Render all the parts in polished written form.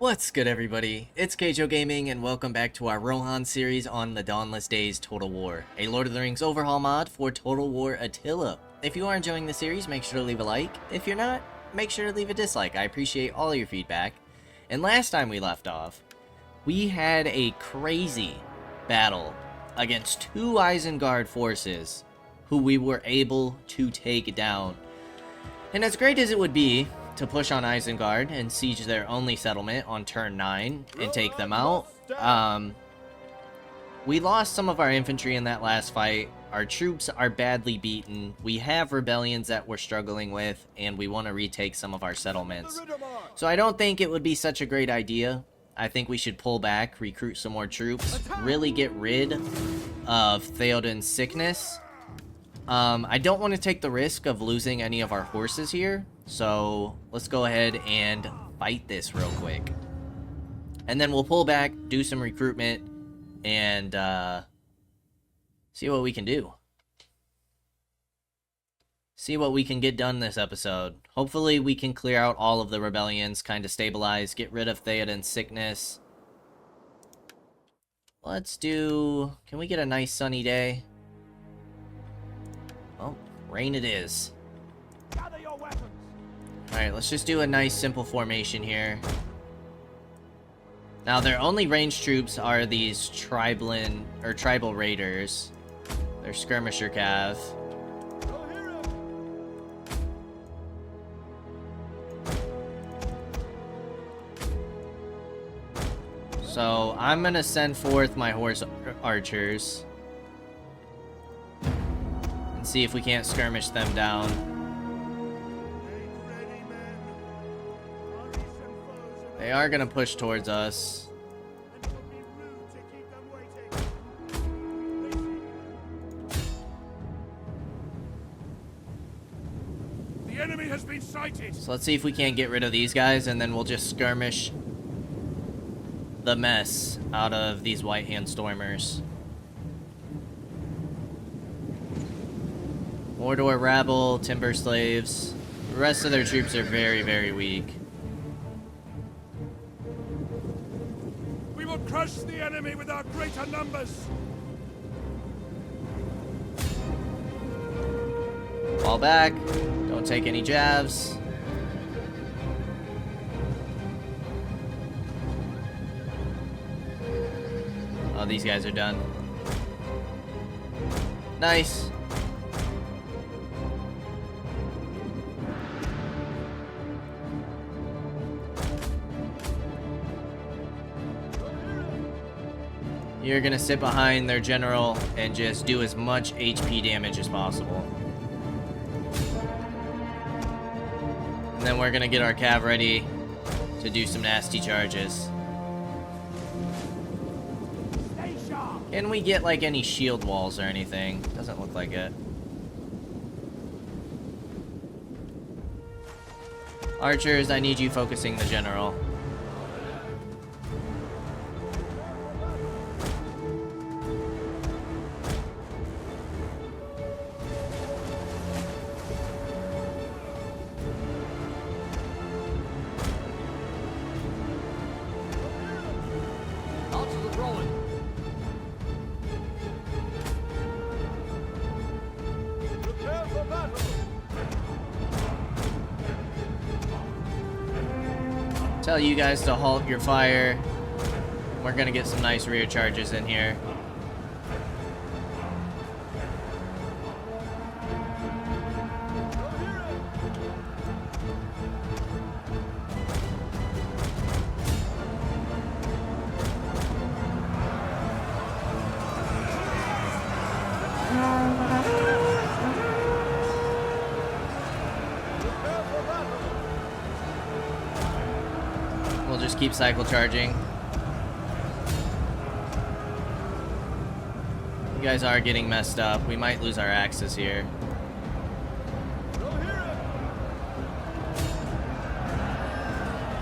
What's good, everybody? It's Kaige-O Gaming, and welcome back to our Rohan series on the Dawnless Days Total War, a Lord of the Rings overhaul mod for Total War Attila. If you are enjoying the series, make sure to leave a like. If you're not, make sure to leave a dislike. I appreciate all your feedback. And last time we left off, we had a crazy battle against two Isengard forces who we were able to take down. And as great as it would be to push on Isengard and siege their only settlement on turn 9 and take them out, we lost some of our infantry in that last fight. Our troops are badly beaten. We have rebellions that we're struggling with, and we want to retake some of our settlements. So I don't think it would be such a great idea. I think we should pull back, recruit some more troops, really get rid of Theoden's sickness. I don't want to take the risk of losing any of our horses here, so let's go ahead and fight this real quick. And then we'll pull back, do some recruitment, and see what we can do. See what we can get done this episode. Hopefully we can clear out all of the rebellions, kind of stabilize, get rid of Theoden's sickness. Let's do... Can we get a nice sunny day? Oh, rain it is. Alright, let's just do a nice simple formation here. Now, their only ranged troops are these tribal raiders. They're skirmisher cav. So, I'm gonna send forth my horse archers and see if we can't skirmish them down. They are gonna push towards us. The enemy has been sighted. So let's see if we can't get rid of these guys, and then we'll just skirmish the mess out of these White Hand Stormers. Mordor rabble, timber slaves. The rest of their troops are very, very weak. We will crush the enemy with our greater numbers. Fall back. Don't take any jabs. Oh, these guys are done. Nice. You're gonna sit behind their general and just do as much HP damage as possible. And then we're gonna get our cav ready to do some nasty charges. Can we get like any shield walls or anything? Doesn't look like it. Archers, I need you focusing the general. Tell you guys to halt your fire. We're gonna get some nice rear charges in here. We'll just keep cycle charging. You guys are getting messed up. We might lose our axes here.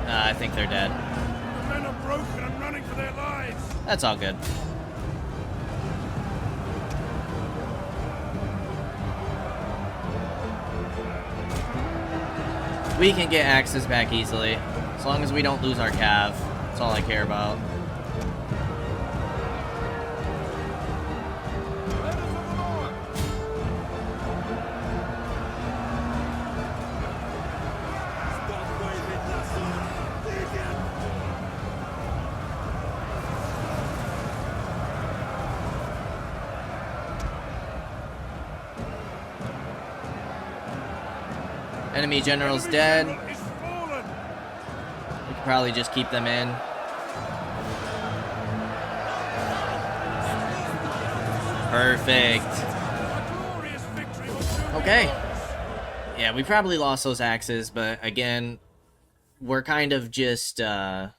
I think they're dead. The men are broken and running for their lives. That's all good. We can get axes back easily. As long as we don't lose our cav. That's all I care about. Enemy general's dead. General is fallen. We could probably just keep them in. Perfect. A glorious victory will soon be Okay. ours. Yeah, we probably lost those axes, but again, we're kind of just trying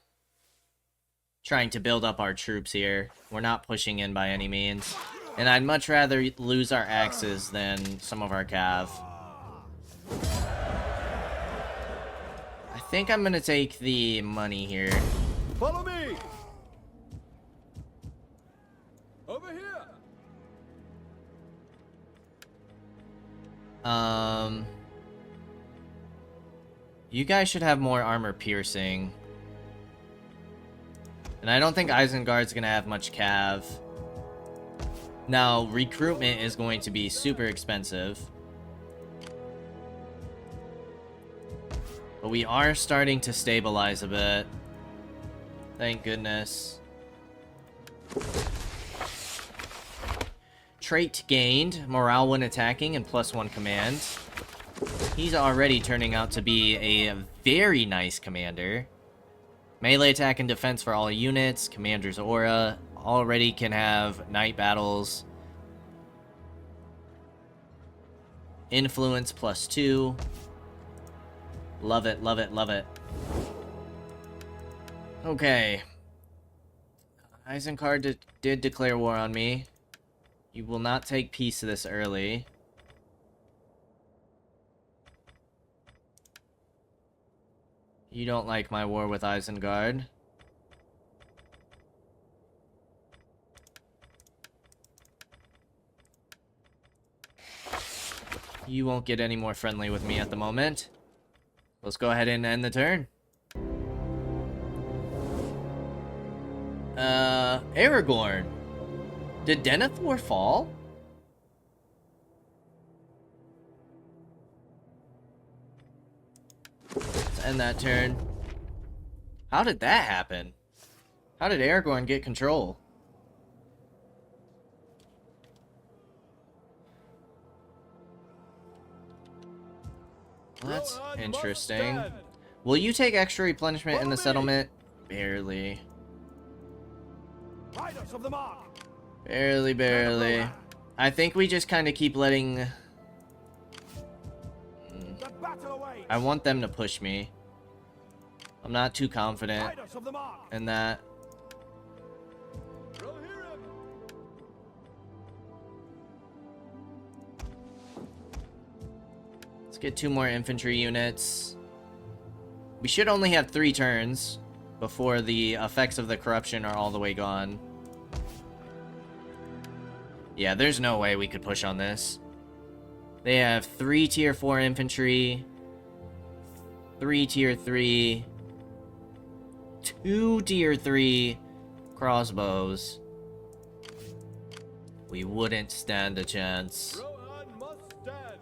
to build up our troops here. We're not pushing in by any means. And I'd much rather lose our axes than some of our cav. I think I'm gonna take the money here. Follow me. Over here. You guys should have more armor piercing. And I don't think Isengard's gonna have much cav. Now, recruitment is going to be super expensive. But we are starting to stabilize a bit. Thank goodness. Trait gained, morale when attacking, and +1 command. He's already turning out to be a very nice commander. Melee attack and defense for all units, commander's aura, already can have night battles. Influence +2. Love it, love it, love it. Okay. Isengard did declare war on me. You will not take peace this early. You don't like my war with Isengard. You won't get any more friendly with me at the moment. Let's go ahead and end the turn. Aragorn. Did Denethor fall? Let's end that turn. How did that happen? How did Aragorn get control? Well, that's interesting. Will you take extra replenishment in the settlement? Barely. Riders of the mark. Barely, barely. I think we just kind of keep letting... The battle awaits. I want them to push me. I'm not too confident Riders of the mark. in that. Rohan. Let's get 2 more infantry units. We should only have 3 turns before the effects of the corruption are all the way gone. Yeah, there's no way we could push on this. They have 3 tier 4 infantry, 3 tier 3, 2 tier 3 crossbows. We wouldn't stand a chance. Rohan must stand.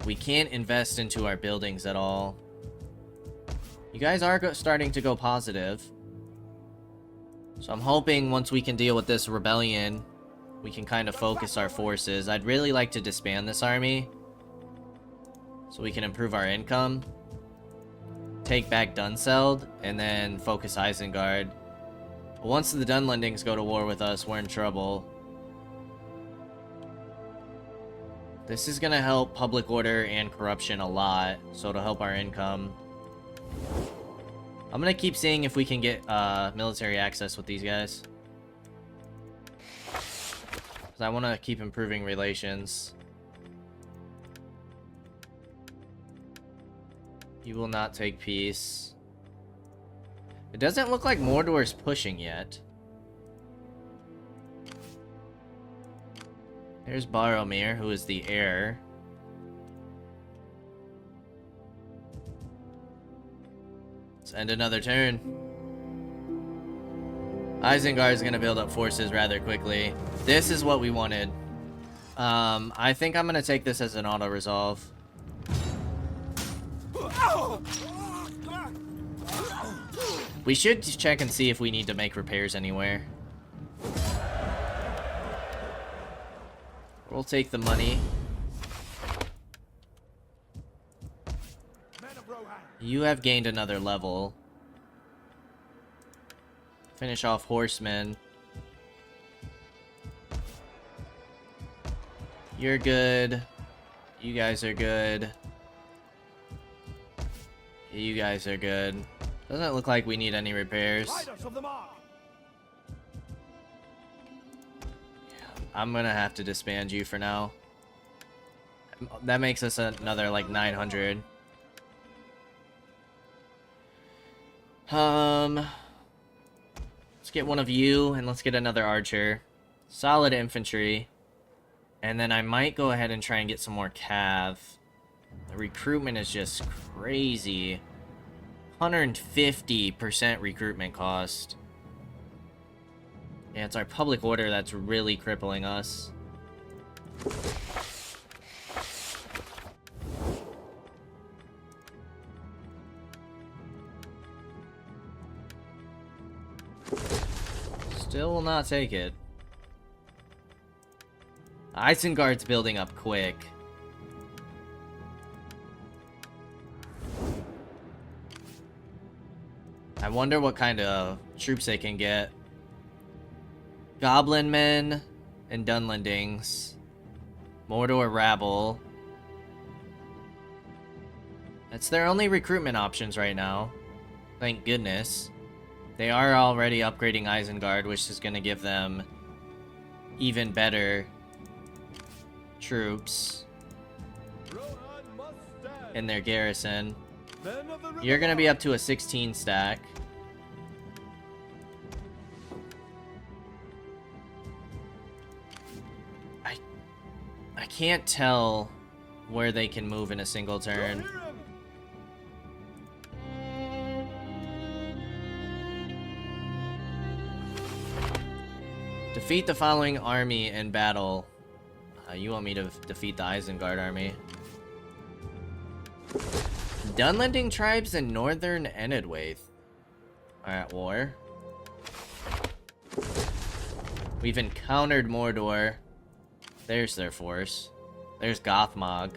We can't invest into our buildings at all. You guys are starting to go positive. So I'm hoping once we can deal with this rebellion, we can kind of focus our forces. I'd really like to disband this army so we can improve our income. Take back Dunseld, and then focus Isengard. But once the Dunlendings go to war with us, we're in trouble. This is gonna help public order and corruption a lot, so it'll help our income. I'm gonna keep seeing if we can get military access with these guys. Because I want to keep improving relations. You will not take peace. It doesn't look like Mordor's pushing yet. There's Boromir, who is the heir. Let's end another turn. Isengard's gonna build up forces rather quickly. This is what we wanted. I think I'm gonna take this as an auto-resolve. We should check and see if we need to make repairs anywhere. We'll take the money. You have gained another level. Finish off horsemen. You're good. You guys are good. You guys are good. Doesn't look like we need any repairs. I'm gonna have to disband you for now. That makes us another like 900. Let's get one of you and let's get another archer. Solid infantry. And then I might go ahead and try and get some more cav. The recruitment is just crazy. 150% recruitment cost. Yeah, it's our public order that's really crippling us. Still will not take it. Isengard's building up quick. I wonder what kind of troops they can get. Goblin men and Dunlendings. Mordor rabble. That's their only recruitment options right now. Thank goodness. They are already upgrading Isengard, which is going to give them even better troops in their garrison. You're going to be up to a 16 stack. I can't tell where they can move in a single turn. Defeat the following army in battle. You want me to defeat the Isengard army. Dunlending tribes in northern Enedwaith are at war. We've encountered Mordor. There's their force. There's Gothmog.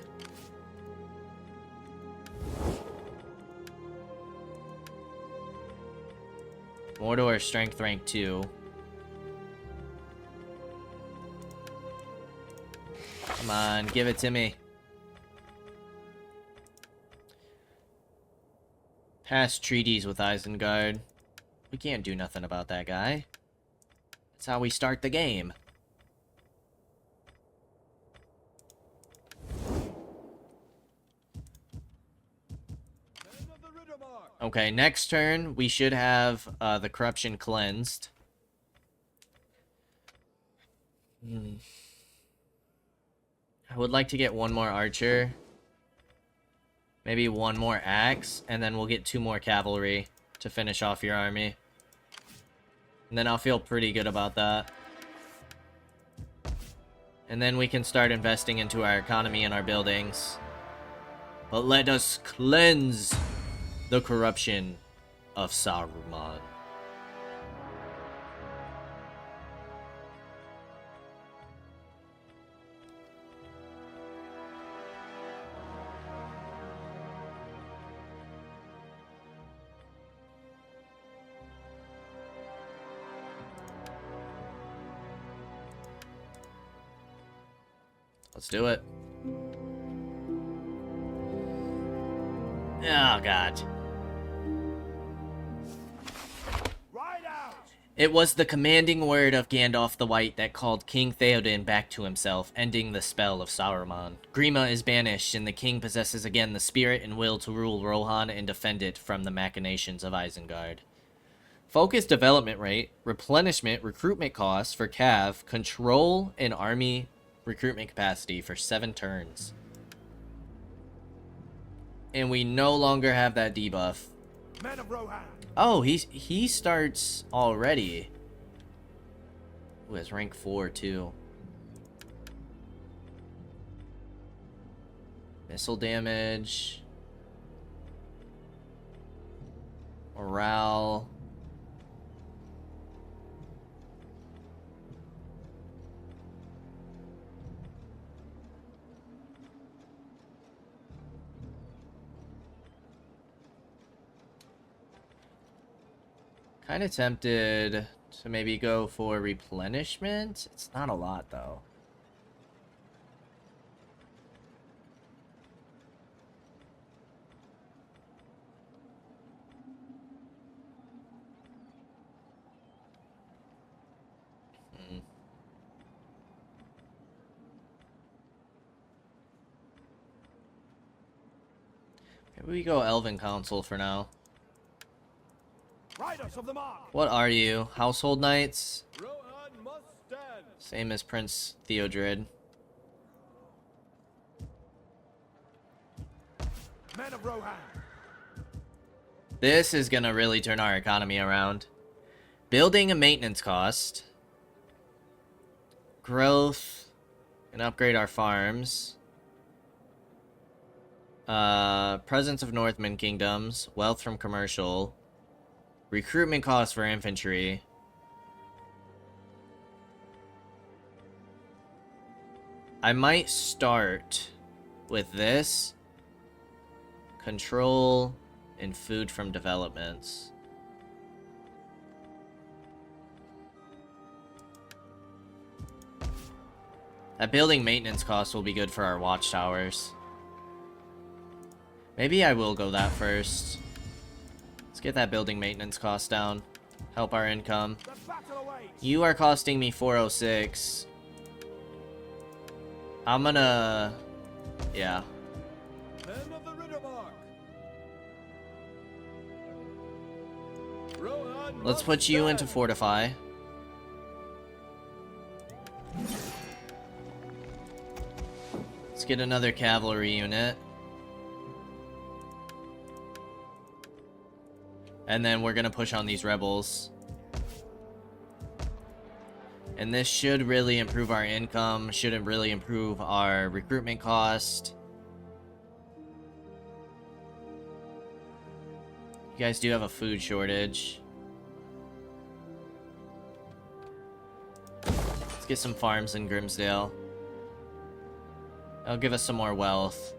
Mordor strength rank 2. Come on, give it to me. Past treaties with Isengard. We can't do nothing about that guy. That's how we start the game. Okay, next turn, we should have the corruption cleansed. I would like to get one more archer. Maybe one more axe, and then we'll get 2 more cavalry to finish off your army. And then I'll feel pretty good about that. And then we can start investing into our economy and our buildings. But let us cleanse the corruption of Saruman. Let's do it. Oh, God. It was the commanding word of Gandalf the White that called King Theoden back to himself, ending the spell of Saruman. Grima is banished, and the king possesses again the spirit and will to rule Rohan and defend it from the machinations of Isengard. Focus development rate, replenishment, recruitment costs for Cav, control, and army recruitment capacity for 7 turns. And we no longer have that debuff. Men of Rohan. Oh, he starts already. Ooh, it's rank 4 too. Missile damage. Morale. Kind of tempted to maybe go for replenishment. It's not a lot though. Maybe we go Elven Council for now. Riders of the mark. What are you? Household Knights? Rohan must stand. Same as Prince Theodred. Men of Rohan. This is gonna really turn our economy around. Building a maintenance cost. Growth. And upgrade our farms. Presence of Northman Kingdoms. Wealth from commercial. Recruitment costs for infantry. I might start with this. Control and food from developments. That building maintenance cost will be good for our watchtowers. Maybe I will go that first. Let's get that building maintenance cost down. Help our income. You are costing me 406. I'm gonna... yeah. Let's put you into fortify. Let's get another cavalry unit. And then we're gonna push on these rebels. And this should really improve our income, should really improve our recruitment cost. You guys do have a food shortage. Let's get some farms in Grimsdale. That'll give us some more wealth.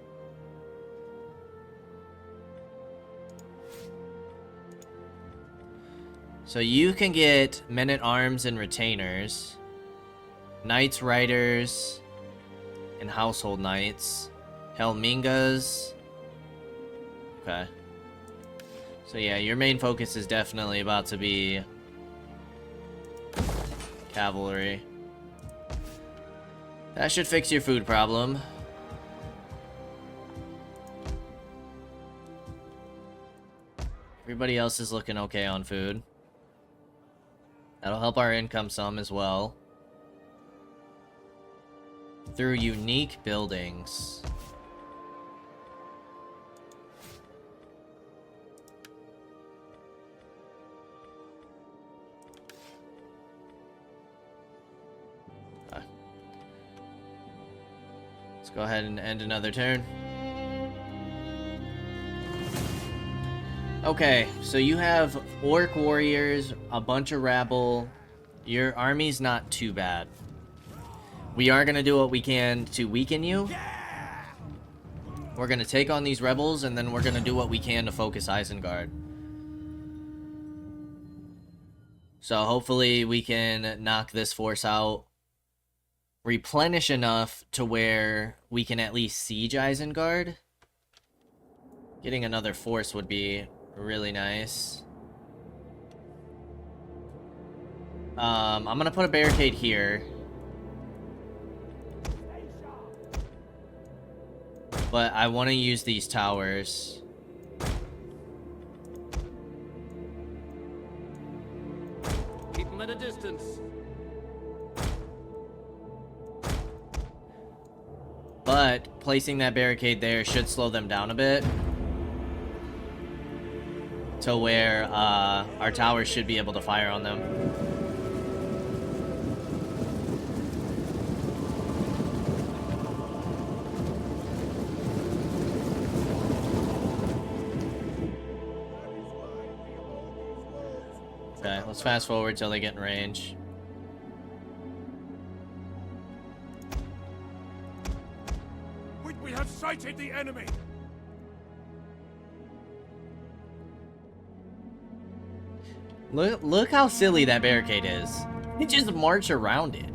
So you can get men-at-arms and retainers, knights, riders, and household knights, Helmingas. Okay. So yeah, your main focus is definitely about to be cavalry. That should fix your food problem. Everybody else is looking okay on food. That'll help our income some as well. Through unique buildings. Okay. Let's go ahead and end another turn. Okay, so you have orc warriors, a bunch of rabble. Your army's not too bad. We are gonna do what we can to weaken you. We're gonna take on these rebels, and then we're gonna do what we can to focus Isengard. So hopefully we can knock this force out. Replenish enough to where we can at least siege Isengard. Getting another force would be really nice. I'm gonna put a barricade here. But I want to use these towers. Keep them at a distance. But placing that barricade there should slow them down a bit. To where our towers should be able to fire on them. Okay, let's fast forward till they get in range. We have sighted the enemy. Look how silly that barricade is. You just march around it.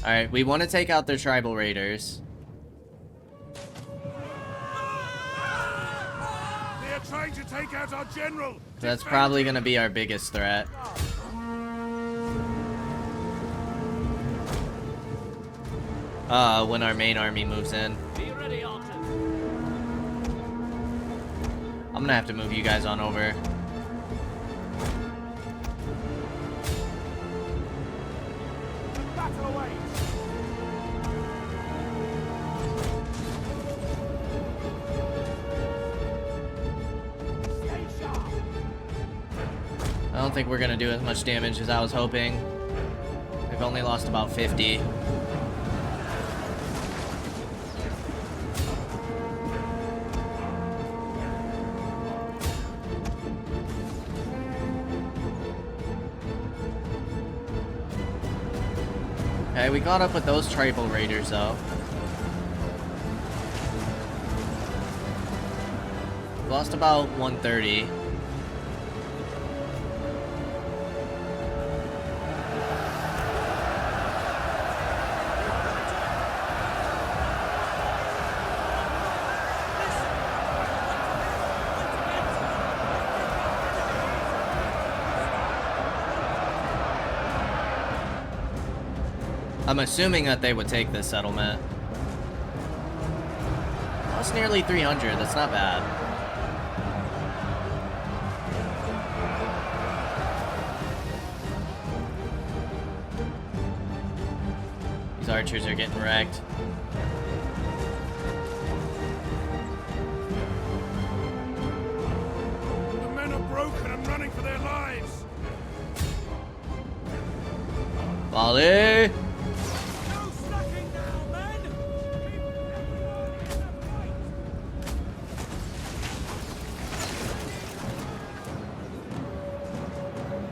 Alright, we want to take out their tribal raiders. They are trying to take out our general. That's probably going to be our biggest threat. When our main army moves in. Be ready, Archers. I'm going to have to move you guys on over. Battle awaits. Stay sharp. I don't think we're going to do as much damage as I was hoping. We've only lost about 50. Okay, we caught up with those tribal raiders though. Lost about 130. I'm assuming that they would take this settlement. That's nearly 300. That's not bad. These archers are getting wrecked. The men are broken and running for their lives. Volley! No slacking now, men.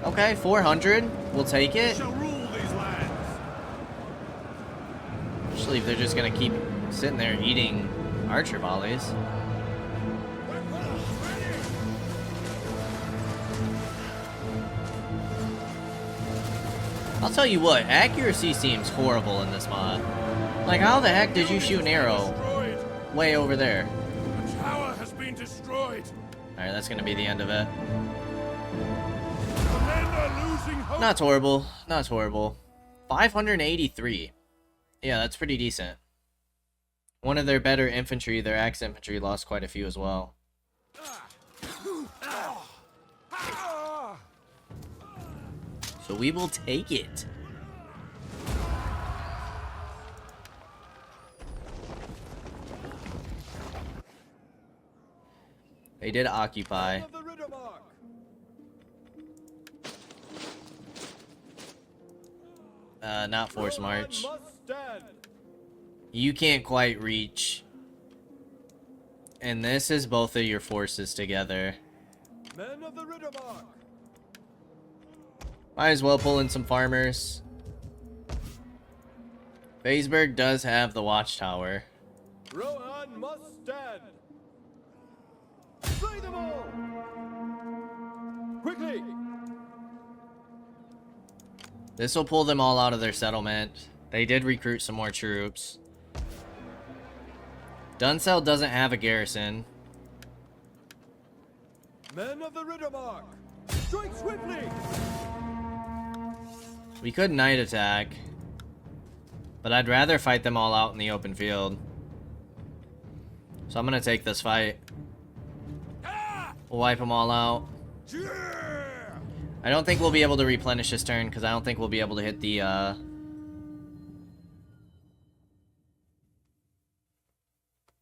Okay, 400. We'll take it. Shall rule these lands. Especially if they're just gonna keep sitting there eating archer volleys. I'll tell you what, accuracy seems horrible in this mod. Like, how the heck did you shoot an arrow Destroyed. way over there? The tower has been destroyed. Alright, that's gonna be the end of it. The men are losing hope. Not horrible. Not horrible. 583. Yeah, that's pretty decent. One of their better infantry, their axe infantry, lost quite a few as well. So we will take it. They did occupy. Of the Riddermark. Not force march. Rohan must stand. You can't quite reach. And this is both of your forces together. Men of the Riddermark. Might as well pull in some farmers. Faysburg does have the watchtower. Rohan must stand. Slay them all. Quickly. This will pull them all out of their settlement. They did recruit some more troops. Dunsell doesn't have a garrison. Men of the Riddermark. Strike swiftly. We could night attack. But I'd rather fight them all out in the open field. So I'm gonna take this fight. We'll wipe them all out. I don't think we'll be able to replenish this turn, because I don't think we'll be able to hit the,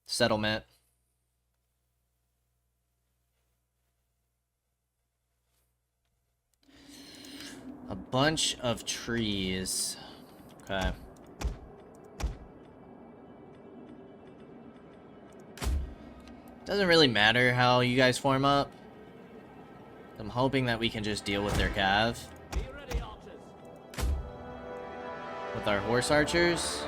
settlement. A bunch of trees. Okay. Doesn't really matter how you guys form up. I'm hoping that we can just deal with their cav. With our horse archers.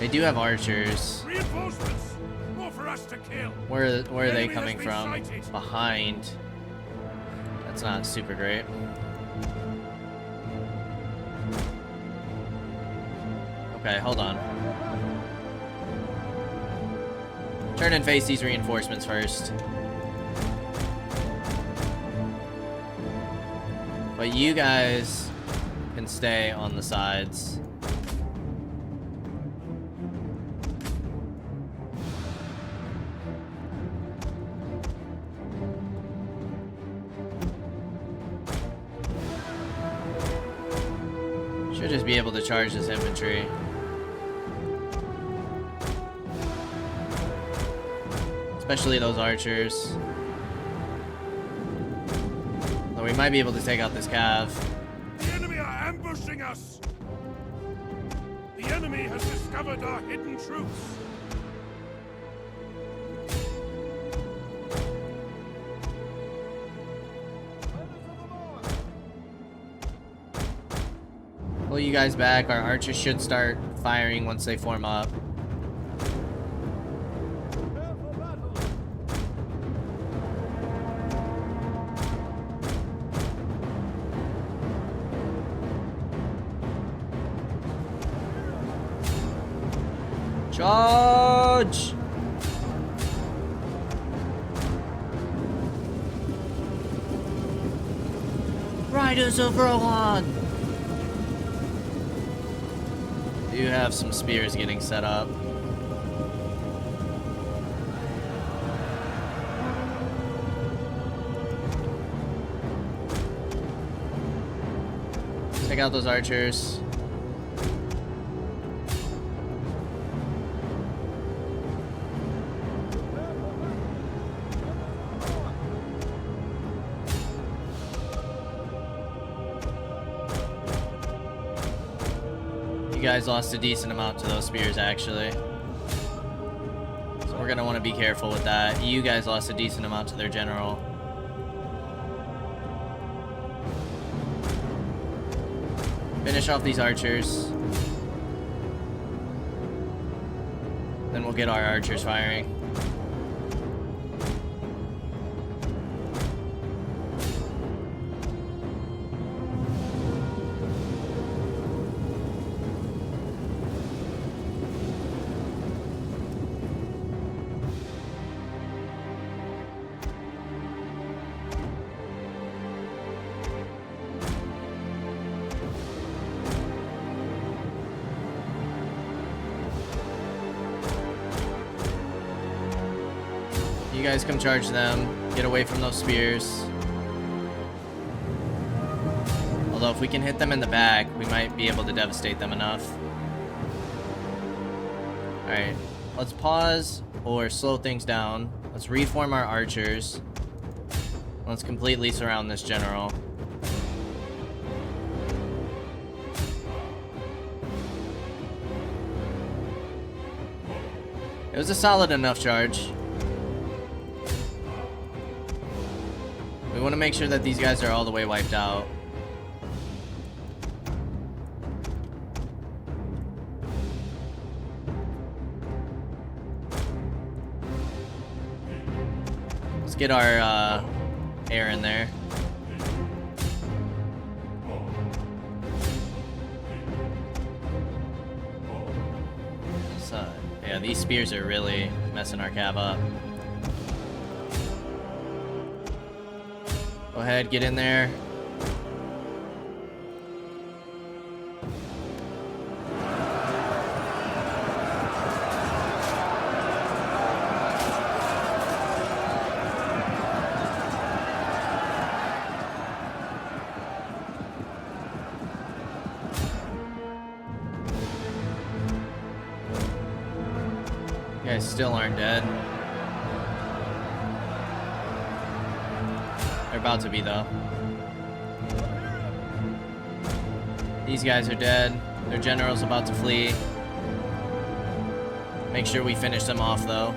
They do have archers. Reinforcements! More for us to kill! Where are they Enemy coming has been from? sighted. Behind. That's not super great. Okay, hold on. Turn and face these reinforcements first. But you guys can stay on the sides. Should just be able to charge this infantry. Especially those archers. Though we might be able to take out this cav. The enemy are ambushing us! The enemy has discovered our hidden troops! Pull you guys back. Our archers should start firing once they form up. Charge! Riders of Rohan! Do have some spears getting set up. Take out those archers. You guys lost a decent amount to those spears, actually. So we're gonna want to be careful with that. You guys lost a decent amount to their general. Finish off these archers. Then we'll get our archers firing. You guys come charge them. Get away from those spears. Although if we can hit them in the back, we might be able to devastate them enough. Alright, let's pause or slow things down. Let's reform our archers. Let's completely surround this general. It was a solid enough charge. We want to make sure that these guys are all the way wiped out. Let's get our air in there. So, yeah, these spears are really messing our cav up. Go ahead, get in there. You guys still aren't dead. They're about to be, though. These guys are dead. Their general's about to flee. Make sure we finish them off, though.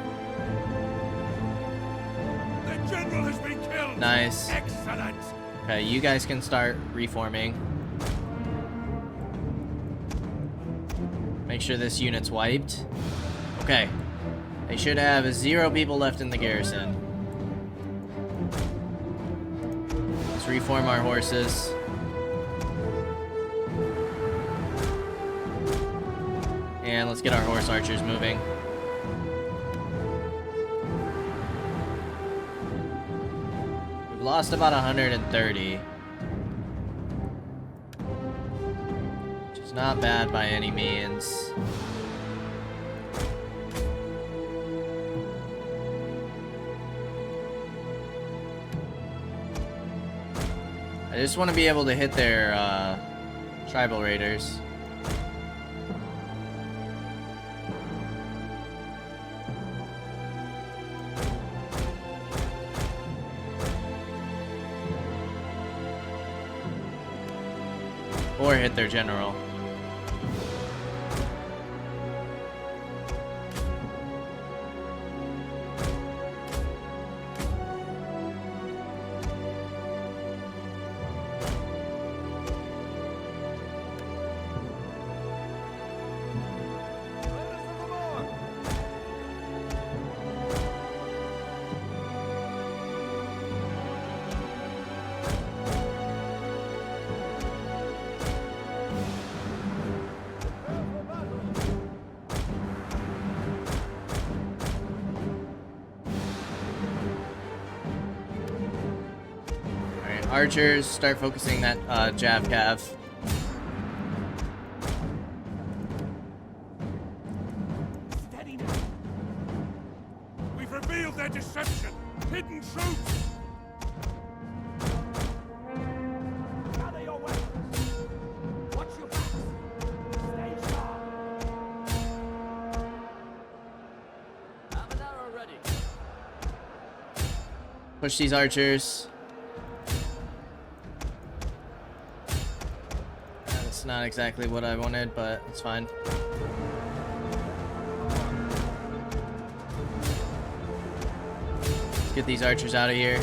The general has been killed. Nice. Excellent. Okay, you guys can start reforming. Make sure this unit's wiped. Okay. They should have 0 people left in the garrison. Let's reform our horses. And let's get our horse archers moving. We've lost about 130. Which is not bad by any means. I just want to be able to hit their tribal raiders. Or hit their general. Archers, start focusing that Jav Cav. Steady now. We've revealed their deception. Hidden troops. Gather your weapons. Watch your backs. Stay sharp. Have an arrow ready. Push these archers. Not exactly what I wanted, but it's fine. Let's get these archers out of here.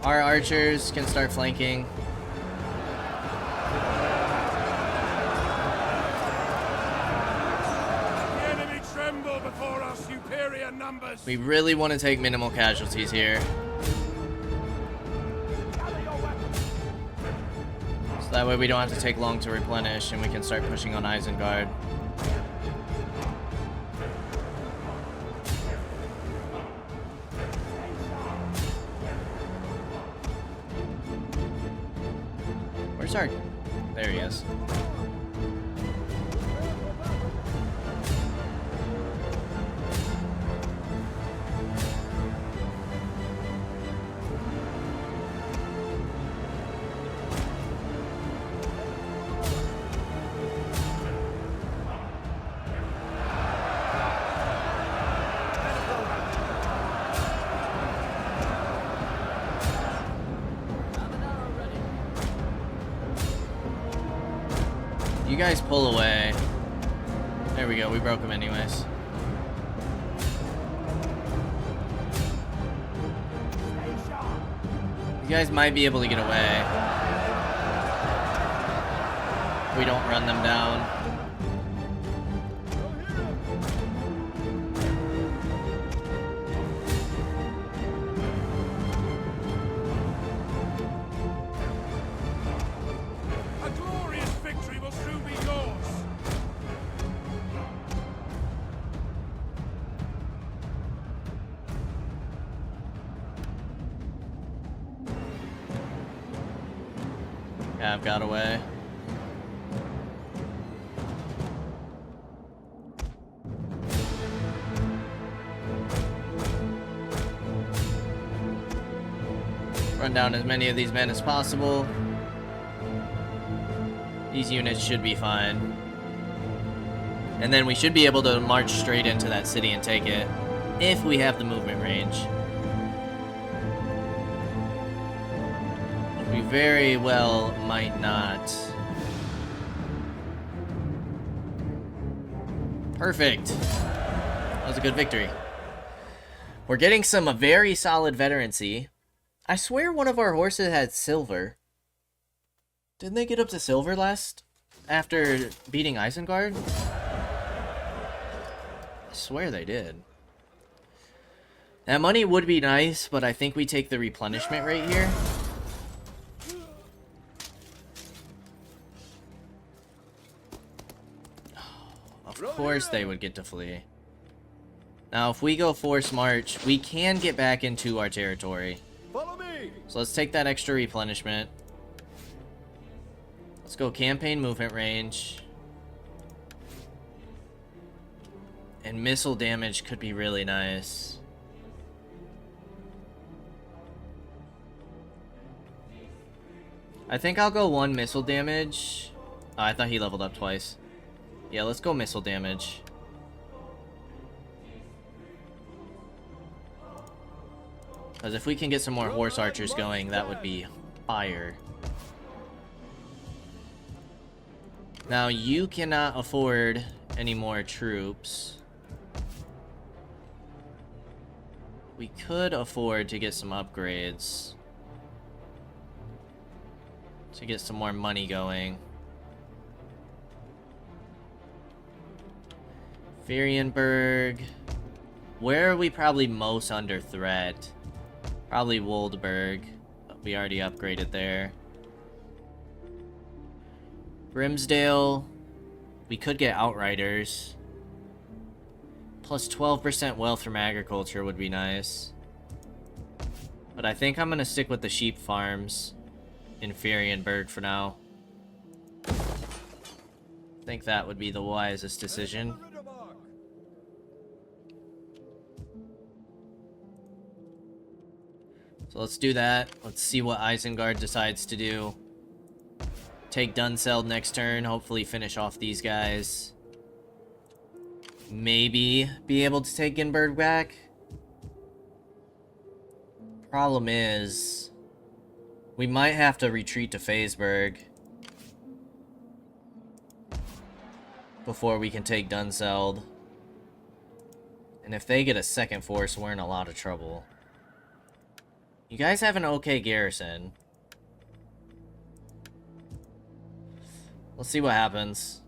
Our archers can start flanking. The enemy tremble before our superior numbers. We really want to take minimal casualties here. That way we don't have to take long to replenish and we can start pushing on Isengard. Where's our... There he is. You guys pull away. There we go, we broke him anyways. You guys might be able to get away. We don't run them down. A glorious victory will soon be yours. Yeah, I've got away. Run down as many of these men as possible. These units should be fine. And then we should be able to march straight into that city and take it, if we have the movement range. We very well might not. Perfect. That was a good victory. We're getting some very solid veterancy. I swear one of our horses had silver. Didn't they get up to silver last? After beating Isengard? I swear they did. That money would be nice, but I think we take the replenishment right here. Of course they would get to flee. Now, if we go force march, we can get back into our territory. Follow me. So let's take that extra replenishment. Let's go campaign movement range. And missile damage could be really nice. I think I'll go 1 missile damage. Oh, I thought he leveled up twice. Yeah, let's go missile damage. Because if we can get some more horse archers going, that would be fire. Now, you cannot afford any more troops. We could afford to get some upgrades. To get some more money going. Ferienberg. Where are we probably most under threat? Probably Woldberg. But we already upgraded there. Grimsdale. We could get Outriders. Plus 12% wealth from agriculture would be nice. But I think I'm going to stick with the sheep farms in Ferienberg for now. I think that would be the wisest decision. So let's do that. Let's see what Isengard decides to do. Take Dunseld next turn. Hopefully finish off these guys. Maybe be able to take Ginberg back. Problem is, we might have to retreat to Fazeberg before we can take Dunseld. And if they get a second force, we're in a lot of trouble. You guys have an okay garrison. Let's see what happens.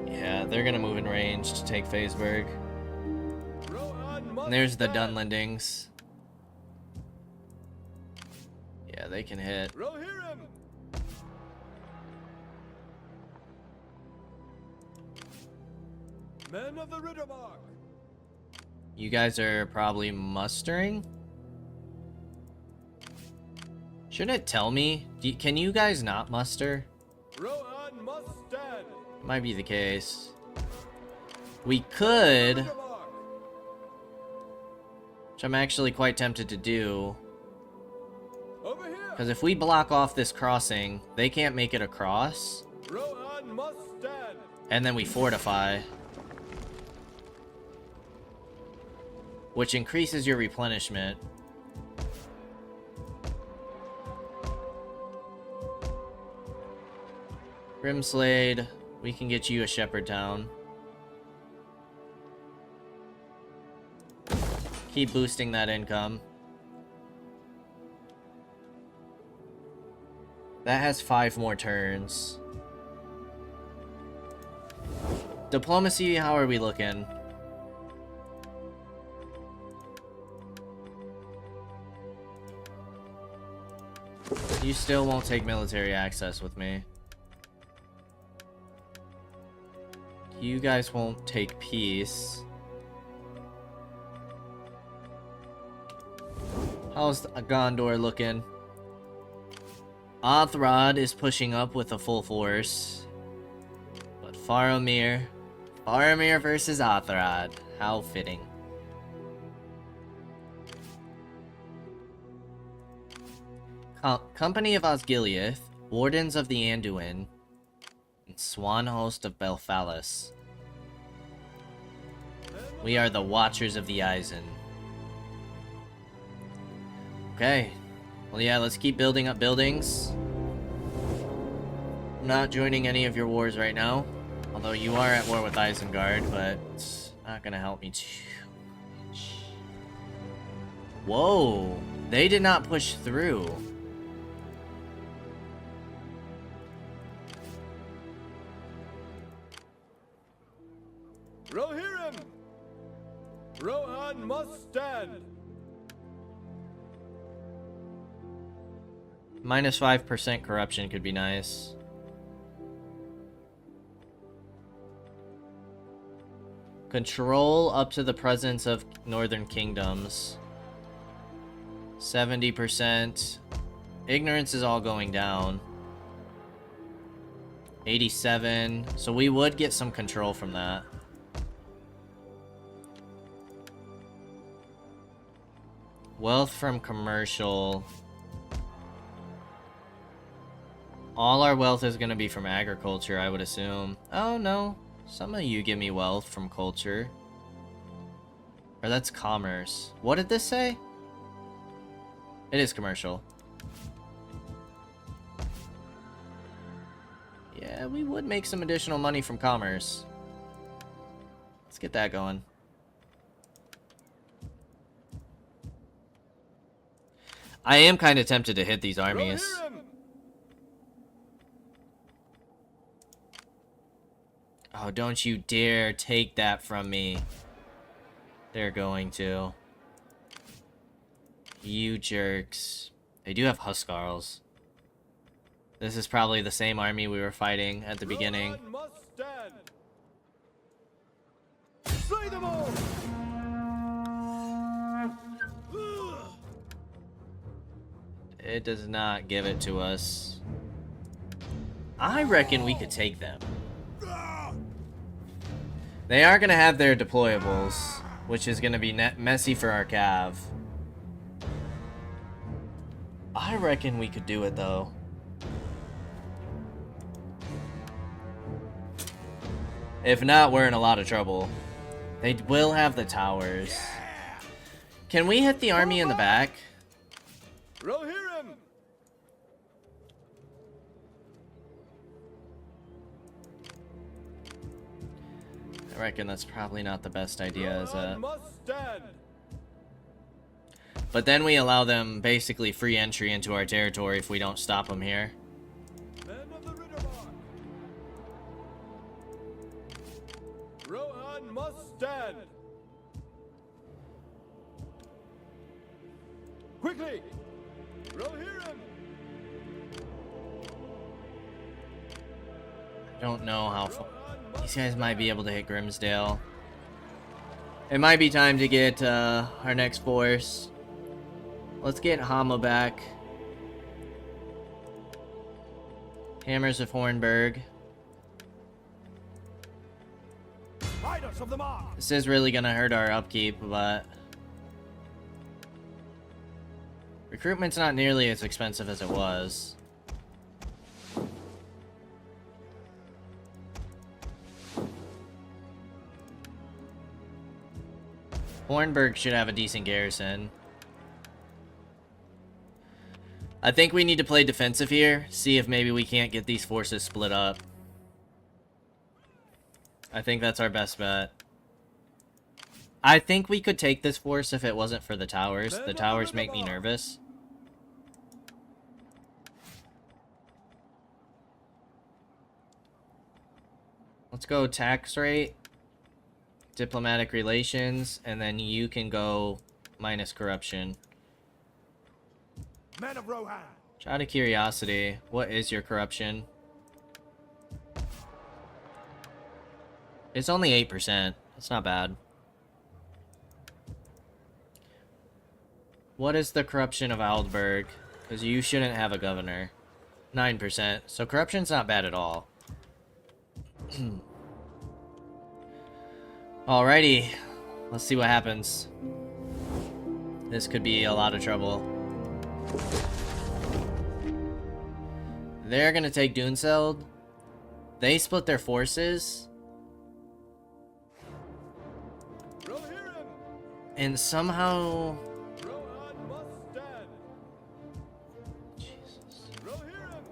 Yeah, they're gonna move in range to take Fazeberg. And there's the Dunlendings. Yeah, they can hit. Men of the Riddermark. You guys are probably mustering? Shouldn't it tell me? Can you guys not muster? Rohan must stand. Might be the case. We could, which I'm actually quite tempted to do. Over here. Because if we block off this crossing, they can't make it across. Rohan must stand. And then we fortify. Which increases your replenishment. Grimslade, we can get you a shepherd town. Keep boosting that income. That has 5 more turns. Diplomacy, how are we looking? You still won't take military access with me. You guys won't take peace. How's Gondor looking? Othrod is pushing up with a full force. But Faramir versus Othrod. How fitting. Company of Osgiliath, Wardens of the Anduin, Swan host of Belfalis. We are the Watchers of the Eisen. Okay. Well, yeah, let's keep building up buildings. I'm not joining any of your wars right now. Although you are at war with Isengard, but it's not gonna help me too much. Whoa! They did not push through. Rohirrim! Rohan must stand! Minus 5% corruption could be nice. Control up to the presence of northern kingdoms. 70%. Ignorance is all going down. 87. So we would get some control from that. Wealth from commercial. All our wealth is going to be from agriculture, I would assume. Oh, no. Some of you give me wealth from culture. Or that's commerce. What did this say? It is commercial. Yeah, we would make some additional money from commerce. Let's get that going. I am kind of tempted to hit these armies. Rohirrim! Oh, don't you dare take that from me. They're going to. You jerks. They do have Huskarls. This is probably the same army we were fighting at the beginning. Rohan must stand! Slay them all! It does not give it to us. I reckon we could take them. They are going to have their deployables, which is going to be messy for our cav. I reckon we could do it, though. If not, we're in a lot of trouble. They will have the towers. Can we hit the army in the back? Rohirrim! I reckon that's probably not the best idea, is it? Rohan must stand! But then we allow them basically free entry into our territory if we don't stop them here. Men of the Riddermark! Rohan must stand! Quickly! Rohirrim! I don't know how far. These guys might be able to hit Grimsdale. It might be time to get our next force. Let's get Hama back. Hammers of Hornburg. Riders of the Mark! This is really gonna hurt our upkeep, but recruitment's not nearly as expensive as it was. Hornburg should have a decent garrison. I think we need to play defensive here, see if maybe we can't get these forces split up. I think that's our best bet. I think we could take this force if it wasn't for the towers. The towers make me nervous. Let's go tax rate, diplomatic relations, and then you can go minus corruption. Men of Rohan! Just out of curiosity, what is your corruption? It's only 8%. That's not bad. What is the corruption of Aldburg? Because you shouldn't have a governor. 9%. So corruption's not bad at all. Alrighty. Let's see what happens. This could be a lot of trouble. They're gonna take Dunseld. They split their forces. Rohan! And somehow... Rohan must stand! Jesus. Rohan!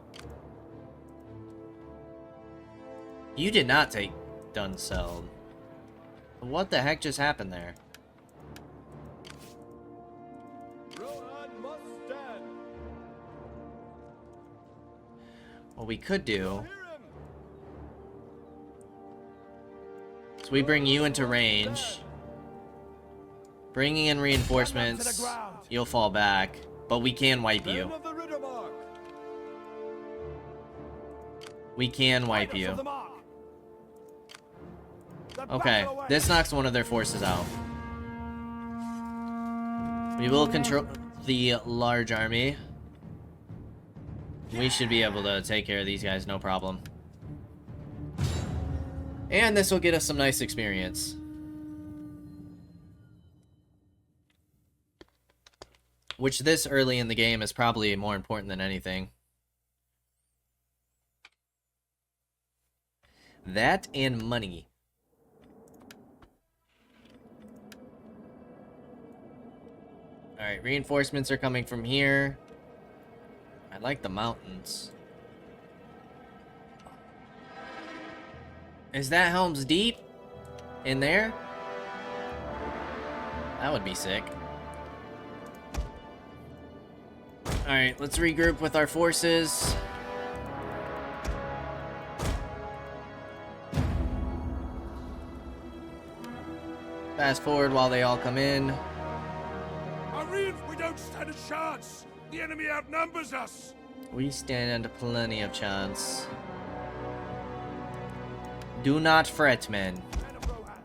You did not take Dunseld. What the heck just happened there? Rohan must stand! What we could do Rohan! is we bring you into range. Bringing in reinforcements, you'll fall back. But we can wipe Men you. of the Riddermark! We can wipe Riders you. of the mark. The Okay, battle awaits. this knocks one of their forces out. We will control the large army. We should be able to take care of these guys, no problem. And this will get us some nice experience. Which this early in the game is probably more important than anything. That and money. Alright, reinforcements are coming from here. I like the mountains. Is that Helm's Deep? In there? That would be sick. Alright, let's regroup with our forces. Fast forward while they all come in. We don't stand a chance. The enemy outnumbers us. We stand plenty of chance. Do not fret, men. Men of Rohan.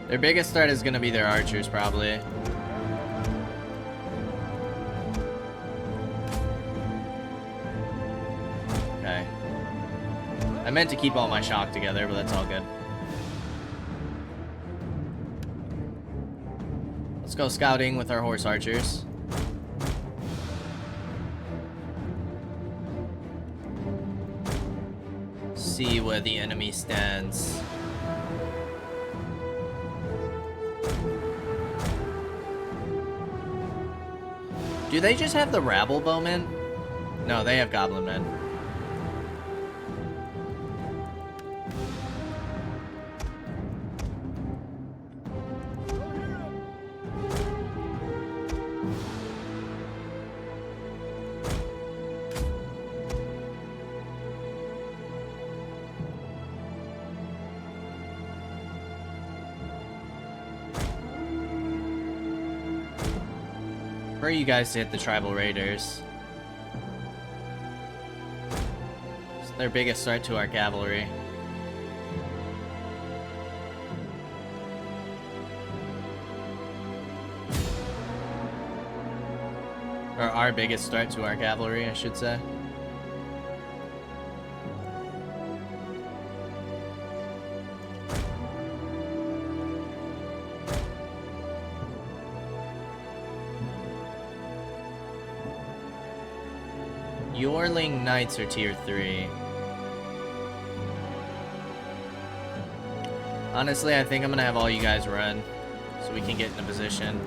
Their biggest threat is going to be their archers, probably. Okay. I meant to keep all my shock together, but that's all good. Let's go scouting with our horse archers. See where the enemy stands. Do they just have the rabble bowmen? No, they have goblin men. For you guys to hit the tribal raiders. It's their biggest threat to our cavalry. Or our biggest threat to our cavalry, I should say. Yorling Knights are tier 3. Honestly, I think I'm gonna have all you guys run so we can get in a position.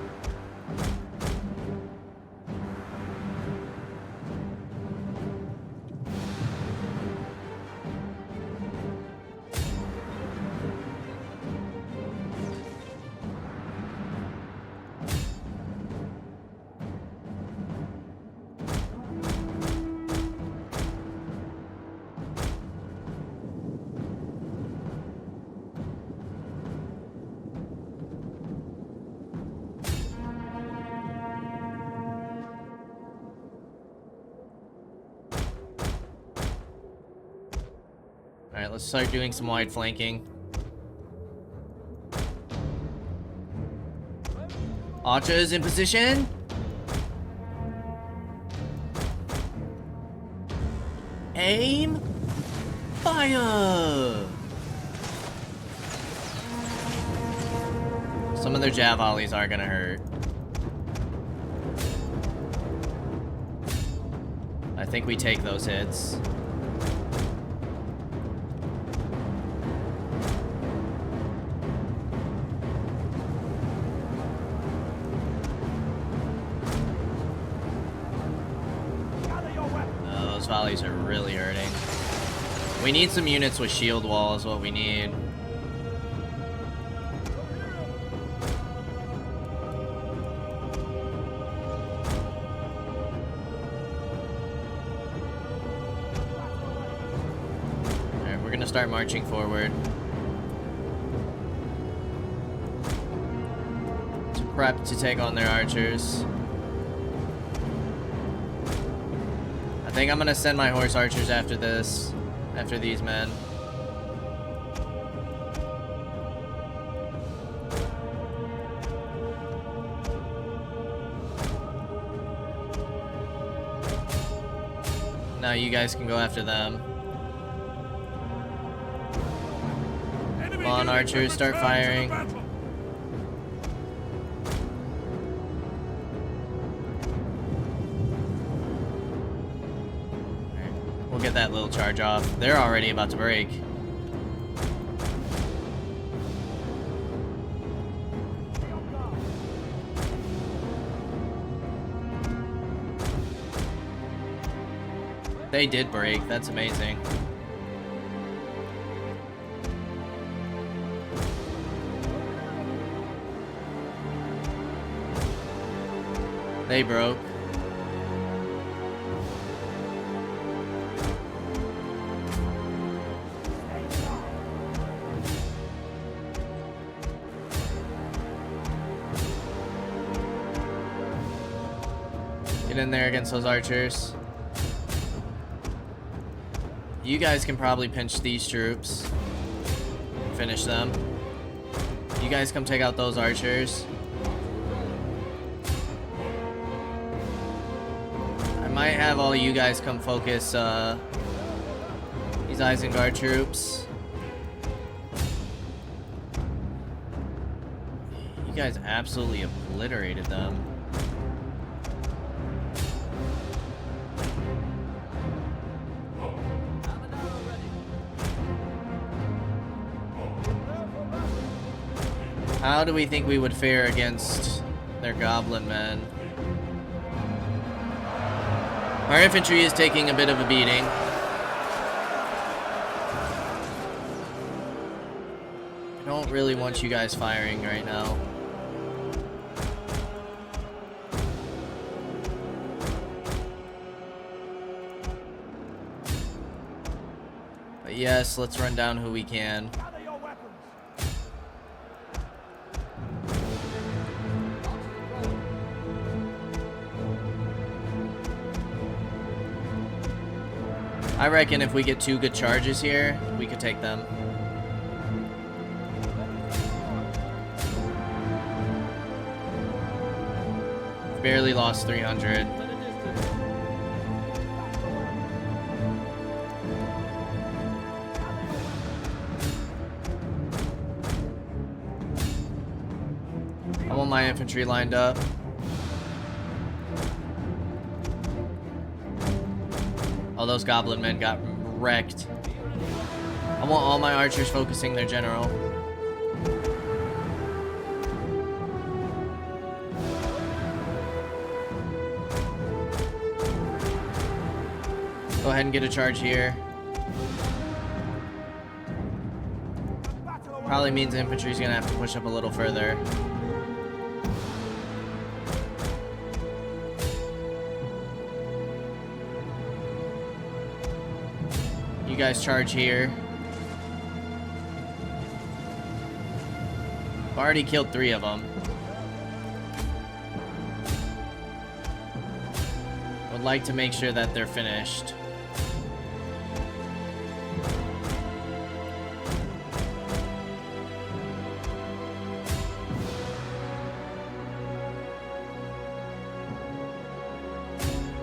Alright, let's start doing some wide flanking. Archers in position. Aim! Fire! Some of their jav volleys are gonna hurt. I think we take those hits. Those volleys are really hurting. We need some units with shield wall is what we need. Alright, we're gonna start marching forward. To prep to take on their archers. I think I'm gonna send my horse archers after this, after these men. Now you guys can go after them. Come on, archers, start firing. We'll get that little charge off. They're already about to break. They did break. That's amazing. They broke. Get in there against those archers. You guys can probably pinch these troops. Finish them. You guys come take out those archers. I might have all you guys come focus these Isengard troops. You guys absolutely obliterated them. How do we think we would fare against their goblin men? Our infantry is taking a bit of a beating. I don't really want you guys firing right now. But yes, let's run down who we can. I reckon if we get 2 good charges here, we could take them. Barely lost 300. I want my infantry lined up. Oh, those goblin men got wrecked. I want all my archers focusing their general. Go ahead and get a charge here. Probably means the infantry's gonna have to push up a little further. You guys charge here. I've already killed 3 of them. Would like to make sure that they're finished.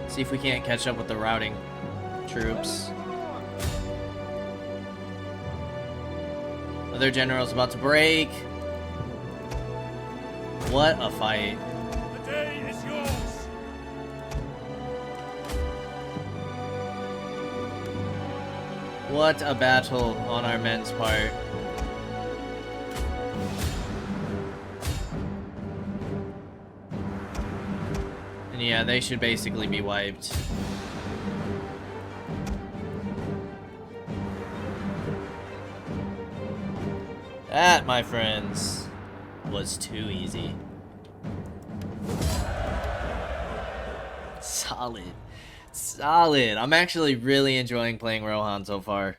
See if we can't catch up with the routing troops. Other general's about to break. What a fight. The day is yours. What a battle on our men's part. And yeah, they should basically be wiped. That, my friends, was too easy. Solid. Solid. I'm actually really enjoying playing Rohan so far.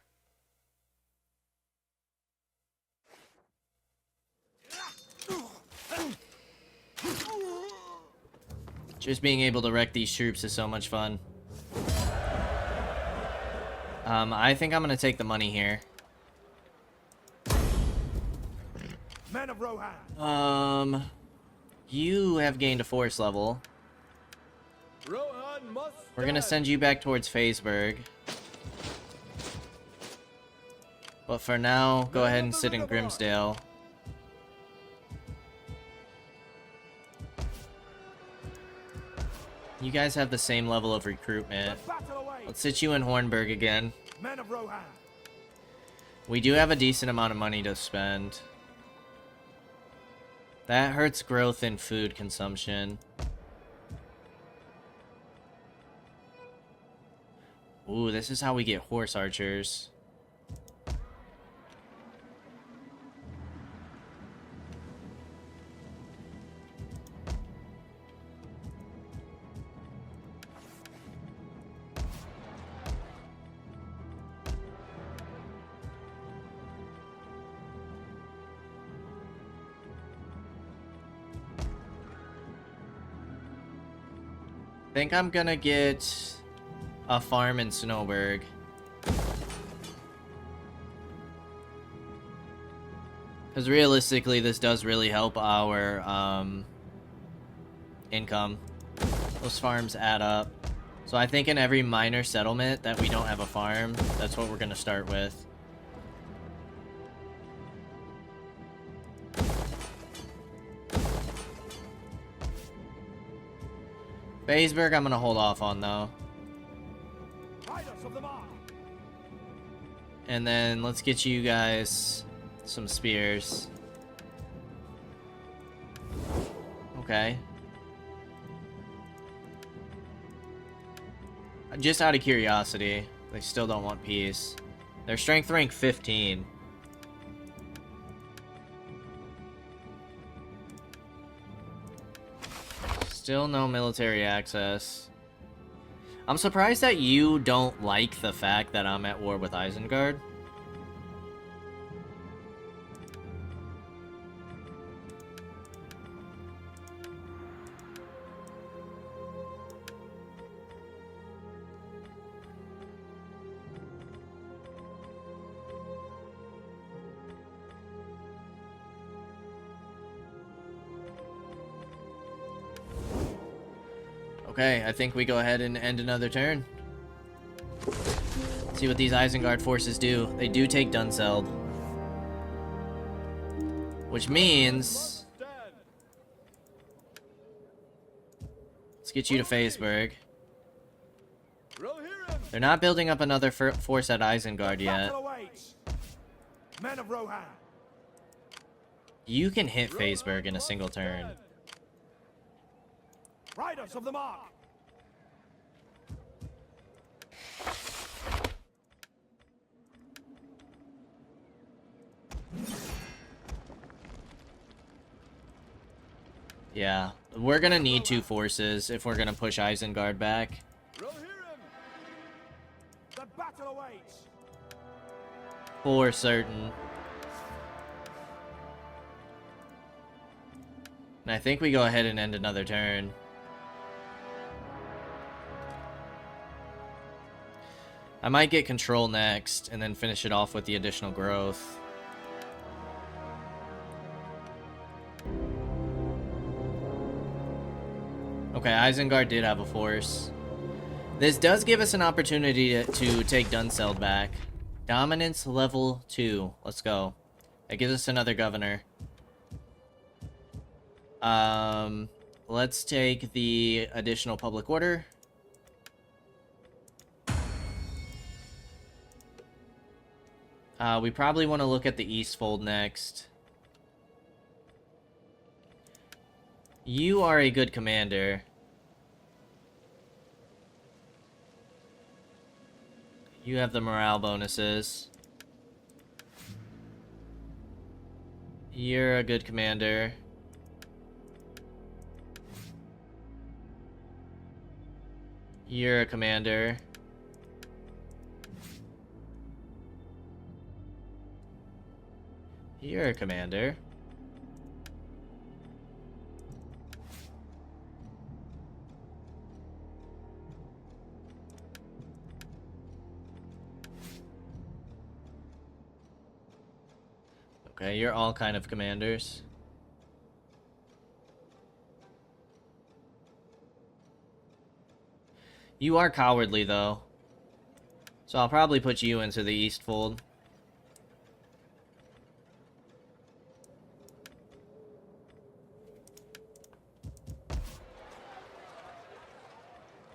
Just being able to wreck these troops is so much fun. I think I'm gonna take the money here. Men of Rohan. You have gained a force level. Rohan must We're gonna stand. send you back towards Faceburg. But for now, go ahead and sit in Grimsdale. You guys have the same level of recruitment. Battle awaits. Let's sit you in Hornburg again. Men of Rohan. We do have a decent amount of money to spend. That hurts growth in food consumption. Ooh, this is how we get horse archers. I think I'm gonna get a farm in Snowberg. Because realistically, this does really help our income. Those farms add up. So I think in every minor settlement that we don't have a farm, that's what we're gonna start with. Faceburg, I'm gonna hold off on though. Riders of the mark. And then let's get you guys some spears. Okay. Just out of curiosity, they still don't want peace. Their strength rank 15. Still no military access. I'm surprised that you don't like the fact that I'm at war with Isengard. Okay, I think we go ahead and end another turn. See what these Isengard forces do. They do take Dunseld. Which means... Stand. let's get you to Faceburg. Rohirrim. They're not building up another force at Isengard yet. Battle awaits. Men of Rohan. You can hit Faceburg in a single turn. Riders of the mark. Yeah, we're gonna need 2 forces if we're gonna push Isengard back. Rohirrim. The battle awaits. For certain. And I think we go ahead and end another turn. I might get control next, and then finish it off with the additional growth. Okay, Isengard did have a force. This does give us an opportunity to take Dunseld back. Dominance level 2. Let's go. That gives us another governor. Let's take the additional public order. We probably want to look at the East Fold next. You are a good commander. You have the morale bonuses. You're a good commander. You're a commander. You're a commander. Okay, you're all kind of commanders. You are cowardly, though. So I'll probably put you into the East Fold.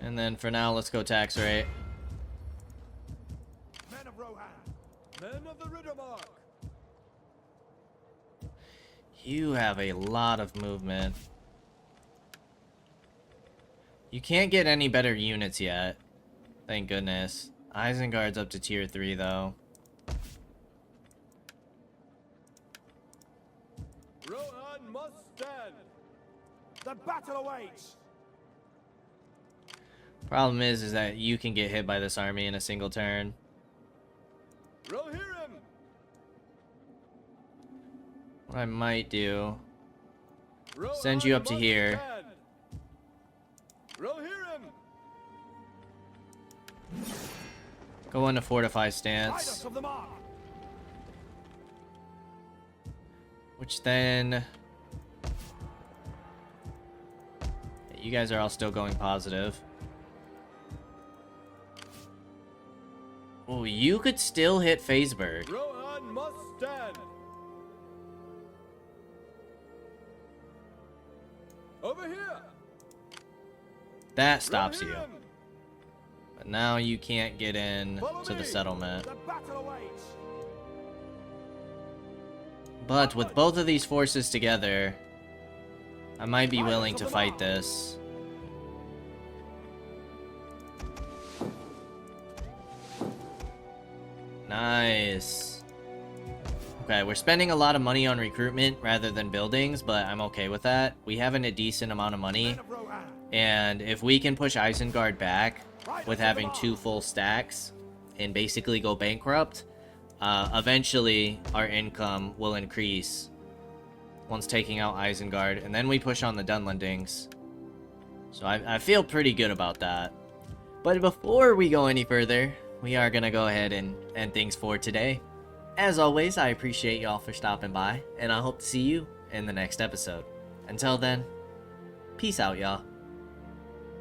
And then for now, let's go tax rate. Men of Rohan. Men of the Riddermark. You have a lot of movement. You can't get any better units yet. Thank goodness. Isengard's up to tier 3, though. Rohan must stand. The battle awaits. Problem is that you can get hit by this army in a single turn. Rohirrim. What I might do, Rohan send you up to must here. stand. Rohirrim. Go into fortify Guide us stance. of the mark. Which then... You guys are all still going positive. Oh, you could still hit Fazeberg. Rohan must stand. Over here. That stops you. Rohirrim. But now you can't get in Follow to the me. settlement. The battle awaits. But with both of these forces together, I might be willing to fight this. Nice. Okay, we're spending a lot of money on recruitment rather than buildings, but I'm okay with that. We have a decent amount of money, Men of Rohan. and if we can push Isengard back with having 2 full stacks and basically go bankrupt, eventually our income will increase once taking out Isengard, and then we push on the Dunlendings. So I feel pretty good about that. But before we go any further, we are going to go ahead and end things for today. As always, I appreciate y'all for stopping by, and I hope to see you in the next episode. Until then, peace out, y'all.